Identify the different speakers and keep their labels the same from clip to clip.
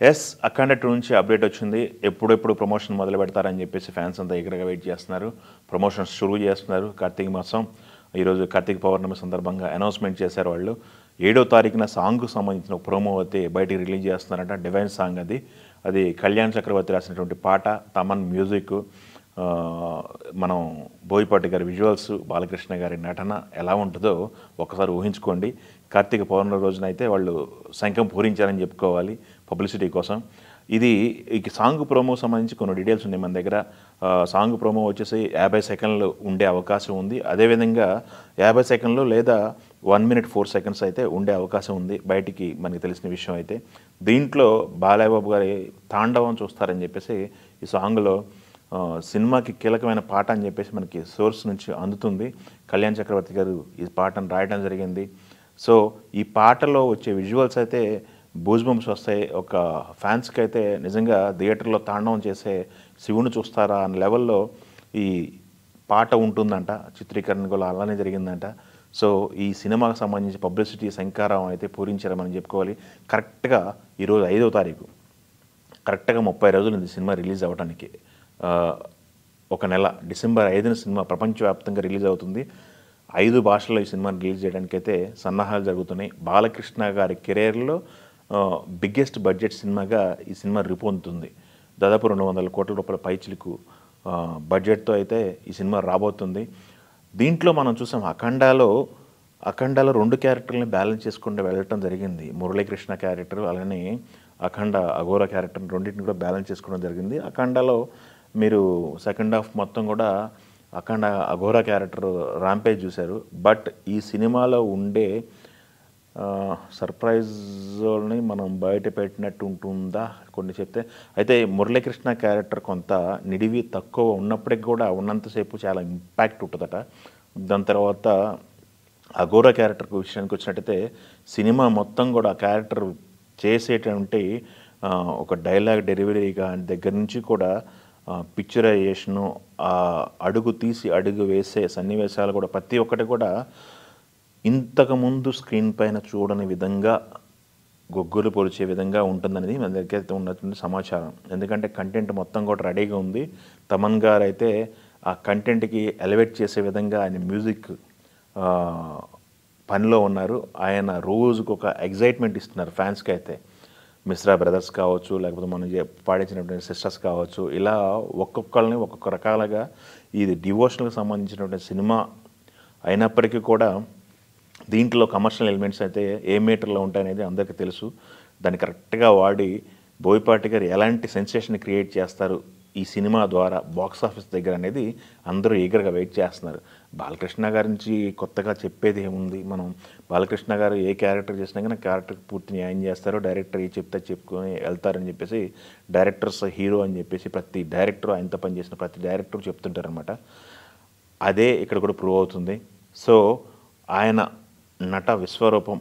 Speaker 1: Yes అఖండ 2 నుంచి update వచ్చింది. ఎప్పుడెప్పుడు ప్రమోషన్ మొదలు పెడతారని చెప్పేసి ఫ్యాన్స్ అంతా ఎగరగా వెయిట్ చేస్తున్నారు. ప్రమోషన్స్ షురూ చేస్తున్నారు. కార్తీక మాసం ఈరోజు కార్తీక పౌర్ణమి సందర్భంగా అనౌన్స్మెంట్ చేశారు వాళ్ళు. 7వ తారీఖున సాంగ్కు సంబంధించిన ఒక ప్రోమో అయితే బయటికి రిలీజ్ చేస్తున్నారంట. డివైన్ సాంగ్ అది కళ్యాణ్ చక్రవర్తి రాసినటువంటి పాట, తమన్ మ్యూజిక్, మనం బోయపాటి గారి విజువల్స్, బాలకృష్ణ గారి నటన ఎలా ఉంటుందో ఒకసారి ఊహించుకోండి. కార్తీక పౌర్ణమి రోజున అయితే వాళ్ళు శంఖం పూరించారని చెప్పుకోవాలి పబ్లిసిటీ కోసం. ఇది ఈ సాంగ్ ప్రోమో సంబంధించి కొన్ని డీటెయిల్స్ ఉన్నాయి మన దగ్గర. సాంగ్ ప్రోమో వచ్చేసి 50 సెకండ్లు ఉండే అవకాశం ఉంది. అదేవిధంగా 50 సెకండ్లు లేదా 1 minute 4 seconds అయితే ఉండే అవకాశం ఉంది, బయటికి మనకి తెలిసిన విషయం అయితే. దీంట్లో బాలయ్య బాబు గారి తాండవం చూస్తారని చెప్పేసి ఈ సాంగ్లో సినిమాకి కీలకమైన పాట అని చెప్పేసి మనకి సోర్స్ నుంచి అందుతుంది. కళ్యాణ్ చక్రవర్తి గారు ఈ పాటను రాయడం జరిగింది. సో ఈ పాటలో వచ్చే విజువల్స్ అయితే బూజ్ బంప్స్ వస్తాయి. ఒక ఫ్యాన్స్కి అయితే నిజంగా థియేటర్లో తాండవం చేసే శివుని చూస్తారా అన్న లెవెల్లో ఈ పాట ఉంటుందంట. చిత్రీకరణ కూడా అలానే జరిగిందంట. సో ఈ సినిమాకి సంబంధించి పబ్లిసిటీ శంకారం అయితే పూరించారని చెప్పుకోవాలి. కరెక్ట్గా ఈరోజు 5వ తారీఖు, కరెక్ట్గా 30 రోజులు ఉంది సినిమా రిలీజ్ అవ్వడానికి. ఒక నెల, డిసెంబర్ 5న సినిమా ప్రపంచవ్యాప్తంగా రిలీజ్ అవుతుంది. 5 భాషల్లో ఈ సినిమాని రిలీజ్ చేయడానికైతే సన్నాహాలు జరుగుతున్నాయి. బాలకృష్ణ గారి కెరీర్లో బిగ్గెస్ట్ బడ్జెట్ సినిమాగా ఈ సినిమా రూపొందుతుంది. దాదాపు 200 కోట్ల రూపాయల పైచిలకు బడ్జెట్తో అయితే ఈ సినిమా రాబోతుంది. దీంట్లో మనం చూసాం అఖండాలో 2 క్యారెక్టర్ని బ్యాలెన్స్ చేసుకుంటూ వెళ్ళటం జరిగింది. మురళీకృష్ణ క్యారెక్టర్, అలానే అఖండ అఘోర క్యారెక్టర్ రెండింటిని కూడా బ్యాలెన్స్ చేసుకోవడం జరిగింది. అఖండాలో మీరు సెకండ్ హాఫ్ మొత్తం కూడా అఖండ అఘోర క్యారెక్టర్ ర్యాంపేజ్ చూశారు. బట్ ఈ సినిమాలో ఉండే సర్ప్రైజ్ని మనం బయట పెట్టినట్టు ఉంటుందా కొన్ని చెప్తే, అయితే మురళీకృష్ణ క్యారెక్టర్ కొంత నిడివి తక్కువ ఉన్నప్పటికీ కూడా ఉన్నంతసేపు చాలా ఇంపాక్ట్ ఉంటుందట. దాని తర్వాత అఘోర క్యారెక్టర్ విషయానికి వచ్చినట్టయితే సినిమా మొత్తం కూడా క్యారెక్టర్ చేసేటువంటి ఒక డైలాగ్ డెలివరీ దగ్గర నుంచి కూడా పిక్చరైజేషను, అడుగు తీసి అడుగు వేసే సన్నివేశాలు కూడా ప్రతి ఒక్కటి కూడా ఇంతకుముందు స్క్రీన్ పైన చూడని విధంగా గొగ్గులు పొడిచే విధంగా ఉంటుందనేది మన దగ్గర ఉన్నటువంటి సమాచారం. ఎందుకంటే కంటెంట్ మొత్తం కూడా రెడీగా ఉంది. తమన్ గారు అయితే ఆ కంటెంట్కి ఎలివేట్ చేసే విధంగా ఆయన మ్యూజిక్ పనిలో ఉన్నారు. ఆయన రోజుకు ఒక ఎగ్జైట్మెంట్ ఇస్తున్నారు ఫ్యాన్స్కి అయితే. మిశ్రా బ్రదర్స్ కావచ్చు, లేకపోతే మనం పాడించినటువంటి సిస్టర్స్ కావచ్చు, ఇలా ఒక్కొక్కరిని ఒక్కొక్క రకాలుగా ఇది డివోషనల్కి సంబంధించినటువంటి సినిమా అయినప్పటికీ కూడా దీంట్లో కమర్షియల్ ఎలిమెంట్స్ అయితే ఏ మీటర్లో ఉంటాయనేది అందరికీ తెలుసు. దాన్ని కరెక్ట్గా వాడి బోయపాటి గారు ఎలాంటి సెన్సేషన్ క్రియేట్ చేస్తారు ఈ సినిమా ద్వారా బాక్స్ ఆఫీస్ దగ్గర అనేది అందరూ ఈగర్గా వెయిట్ చేస్తున్నారు. బాలకృష్ణ గారి నుంచి కొత్తగా చెప్పేది ఏముంది, మనం బాలకృష్ణ గారు ఏ క్యారెక్టర్ చేసినా కానీ క్యారెక్టర్కి పూర్తి న్యాయం చేస్తారు. డైరెక్టర్ ఏ చెప్తే చెప్పుకొని వెళ్తారని చెప్పేసి డైరెక్టర్స్ హీరో అని చెప్పేసి ప్రతి డైరెక్టర్, ఆయనతో పనిచేసిన ప్రతి డైరెక్టర్ చెప్తుంటారనమాట. అదే ఇక్కడ కూడా ప్రూవ్ అవుతుంది. సో ఆయన నట విశ్వరూపం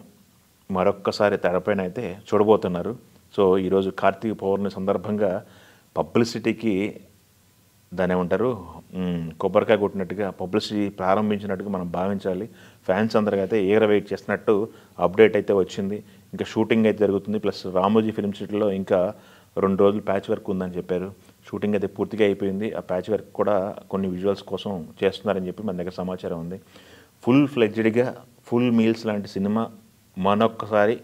Speaker 1: మరొక్కసారి తెరపైన అయితే చూడబోతున్నారు. సో ఈరోజు కార్తీక పౌర్ణమి సందర్భంగా పబ్లిసిటీకి దాని ఏమంటారు, కొబ్బరికాయ కొట్టినట్టుగా పబ్లిసిటీ ప్రారంభించినట్టుగా మనం భావించాలి. ఫ్యాన్స్ అందరికీ అయితే ఏగర వెయిట్ చేస్తున్నట్టు అప్డేట్ అయితే వచ్చింది. ఇంకా షూటింగ్ అయితే జరుగుతుంది. ప్లస్ రామోజీ ఫిల్మ్ సిటీలో ఇంకా 2 రోజులు ప్యాచ్ వర్క్ ఉందని చెప్పారు. షూటింగ్ అయితే పూర్తిగా అయిపోయింది. ఆ ప్యాచ్ వర్క్ కూడా కొన్ని విజువల్స్ కోసం చేస్తున్నారని చెప్పి మన దగ్గర సమాచారం ఉంది. ఫుల్ ఫ్లెడ్జ్డ్గా ఫుల్ మీల్స్ లాంటి సినిమా మనొక్కసారి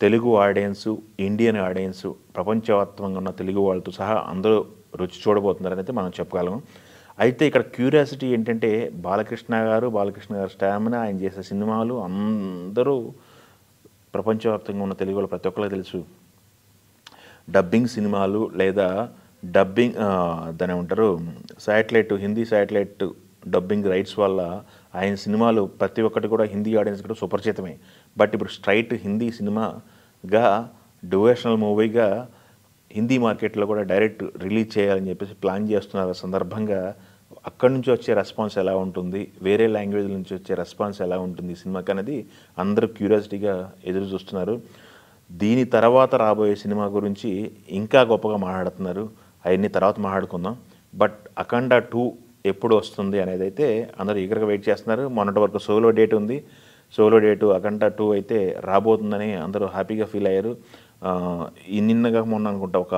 Speaker 1: తెలుగు ఆడియన్సు, ఇండియన్ ఆడియన్సు, ప్రపంచవ్యాప్తంగా ఉన్న తెలుగు వాళ్ళతో సహా అందరూ రుచి చూడబోతున్నారని అయితే మనం చెప్పగలము. అయితే ఇక్కడ క్యూరియాసిటీ ఏంటంటే బాలకృష్ణ గారు స్టామినా, ఆయన చేసే సినిమాలు అందరూ ప్రపంచవ్యాప్తంగా ఉన్న తెలుగు వాళ్ళు ప్రతి ఒక్కరికి తెలుసు. డబ్బింగ్ సినిమాలు లేదా డబ్బింగ్ దాని ఏమంటారు satellite, Hindi satellite dubbing rights వల్ల ఆయన సినిమాలు ప్రతి ఒక్కటి కూడా హిందీ ఆడియన్స్ కూడా సుపరిచితమే. బట్ ఇప్పుడు స్ట్రైట్ హిందీ సినిమాగా డివోషనల్ మూవీగా హిందీ మార్కెట్లో కూడా డైరెక్ట్ రిలీజ్ చేయాలని చెప్పేసి ప్లాన్ చేస్తున్నారు. సందర్భంగా అక్కడి నుంచి వచ్చే రెస్పాన్స్ ఎలా ఉంటుంది, వేరే లాంగ్వేజ్ నుంచి వచ్చే రెస్పాన్స్ ఎలా ఉంటుంది సినిమాకి అనేది అందరూ క్యూరియాసిటీగా ఎదురు చూస్తున్నారు. దీని తర్వాత రాబోయే సినిమా గురించి ఇంకా గొప్పగా మాట్లాడుతున్నారు. అవన్నీ తర్వాత మాట్లాడుకుందాం. బట్ అఖండ 2 ఎప్పుడు వస్తుంది అనేది అయితే అందరూ ఈగర్గా వెయిట్ చేస్తున్నారు. మొన్నటి వరకు సోలో డేట్ ఉంది. సోలో డేటు అఖండ 2 అయితే రాబోతుందని అందరూ హ్యాపీగా ఫీల్ అయ్యారు. ఈ నిన్నగా మొన్న అనుకుంటా ఒక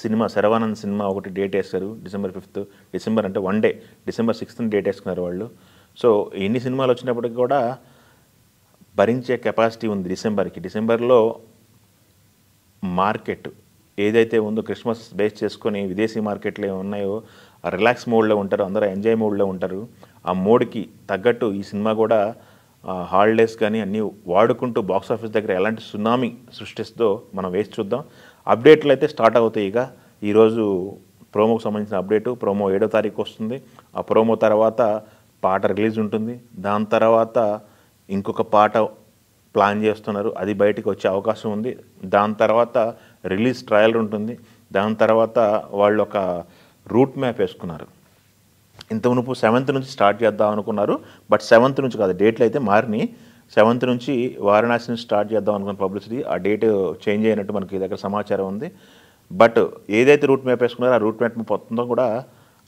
Speaker 1: సినిమా శరవానంద్ సినిమా ఒకటి డేట్ వేస్తారు December 5th. డిసెంబర్ అంటే one day December 6th date వేసుకున్నారు వాళ్ళు. సో ఎన్ని సినిమాలు వచ్చినప్పటికి కూడా భరించే కెపాసిటీ ఉంది డిసెంబర్లో మార్కెట్ ఏదైతే ఉందో క్రిస్మస్ బేస్ చేసుకొని విదేశీ మార్కెట్లు ఏమి ఉన్నాయో ఆ రిలాక్స్ మోడ్లో ఉంటారు, అందరూ ఎంజాయ్ మోడ్లో ఉంటారు. ఆ మోడ్కి తగ్గట్టు ఈ సినిమా కూడా హాలిడేస్ కానీ అన్నీ వాడుకుంటూ బాక్స్ ఆఫీస్ దగ్గర ఎలాంటి సునామీ సృష్టిస్తుందో మనం వేసి చూద్దాం. అప్డేట్లు అయితే స్టార్ట్ అవుతాయి. ఇక ఈరోజు ప్రోమోకి సంబంధించిన అప్డేటు, ప్రోమో 7వ తారీఖు వస్తుంది. ఆ ప్రోమో తర్వాత పాట రిలీజ్ ఉంటుంది. దాని తర్వాత ఇంకొక పాట ప్లాన్ చేస్తున్నారు, అది బయటికి వచ్చే అవకాశం ఉంది. దాని తర్వాత రిలీజ్ ట్రయల్ ఉంటుంది. దాని తర్వాత వాళ్ళు ఒక రూట్ మ్యాప్ వేసుకున్నారు. ఇంత మునుపు 7th నుంచి స్టార్ట్ చేద్దాం అనుకున్నారు, బట్ 7th నుంచి కాదు, డేట్లు అయితే మారినాయి. 7th నుంచి వారణాసి నుంచి స్టార్ట్ చేద్దాం అనుకున్న పబ్లిసిటీ ఆ డేట్ చేంజ్ అయినట్టు మనకి దగ్గర సమాచారం ఉంది. బట్ ఏదైతే రూట్ మ్యాప్ వేసుకున్నారో ఆ రూట్ మ్యాప్ మొత్తం కూడా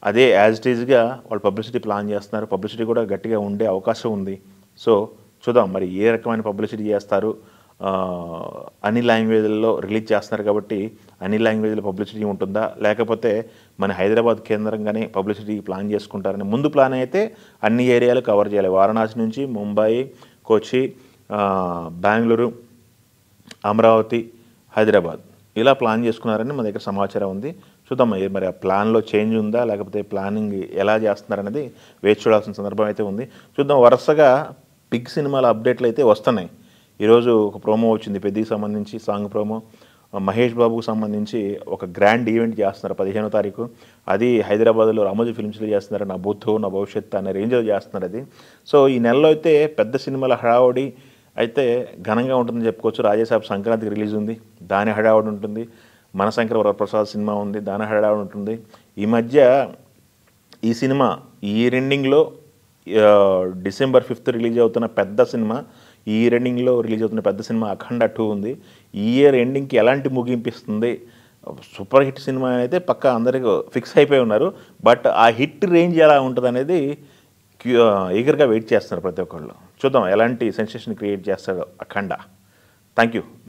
Speaker 1: అదే యాజ్ ఇట్ ఈజ్గా వాళ్ళు పబ్లిసిటీ ప్లాన్ చేస్తున్నారు. పబ్లిసిటీ కూడా గట్టిగా ఉండే అవకాశం ఉంది. సో చూద్దాం మరి ఏ రకమైన పబ్లిసిటీ చేస్తారు. అన్ని లాంగ్వేజ్లలో రిలీజ్ చేస్తున్నారు కాబట్టి అన్ని లాంగ్వేజ్లో పబ్లిసిటీ ఉంటుందా, లేకపోతే మన హైదరాబాద్ కేంద్రంగానే పబ్లిసిటీ ప్లాన్ చేసుకుంటారని ముందు ప్లాన్ అయితే అన్ని ఏరియాలు కవర్ చేయాలి. వారణాసి నుంచి ముంబై, కొచ్చి, బెంగళూరు, అమరావతి, హైదరాబాద్ ఇలా ప్లాన్ చేసుకున్నారని మన దగ్గర సమాచారం ఉంది. చూద్దాం మరి ఆ ప్లాన్లో చేంజ్ ఉందా, లేకపోతే ప్లానింగ్ ఎలా చేస్తున్నారనేది వేచి చూడాల్సిన సందర్భం అయితే ఉంది. చూద్దాం. వరుసగా బిగ్ సినిమాల అప్డేట్లు అయితే వస్తున్నాయి. ఈరోజు ఒక ప్రోమో వచ్చింది పెద్దకి సంబంధించి, సాంగ్ ప్రోమో. మహేష్ బాబుకు సంబంధించి ఒక గ్రాండ్ ఈవెంట్ చేస్తున్నారు 15వ తారీఖు. అది హైదరాబాద్లో రామోజీ ఫిల్మ్స్లో చేస్తున్నారు. నా బుద్ధు నా భవిష్యత్తు అనే రేంజ్లో చేస్తున్నారు అది. సో ఈ నెలలో అయితే పెద్ద సినిమాల హడావుడి అయితే ఘనంగా ఉంటుందని చెప్పుకోవచ్చు. రాజాసాబ్ సంక్రాంతికి రిలీజ్ ఉంది, దాని హడావుడి ఉంటుంది. మనశంకర వరప్రసాద్ సినిమా ఉంది, దాని హడావుడి ఉంటుంది. ఈ మధ్య ఈ సినిమా ఈ రెండింగ్లో December 5th రిలీజ్ అవుతున్న పెద్ద సినిమా, ఈ ఎండింగ్లో రిలీజ్ అవుతున్న పెద్ద సినిమా అఖండ 2 ఉంది. ఈ ఇయర్ ఎండింగ్కి ఎలాంటి ముగింపిస్తుంది, సూపర్ హిట్ సినిమా అయితే పక్కా అందరికీ ఫిక్స్ అయిపోయి ఉన్నారు. బట్ ఆ హిట్ రేంజ్ ఎలా ఉంటుంది అనేది ఈగర్గా వెయిట్ చేస్తున్నారు ప్రతి ఒక్కళ్ళు. చూద్దాం ఎలాంటి సెన్సేషన్ క్రియేట్ చేస్తాడో అఖండ. Thank you.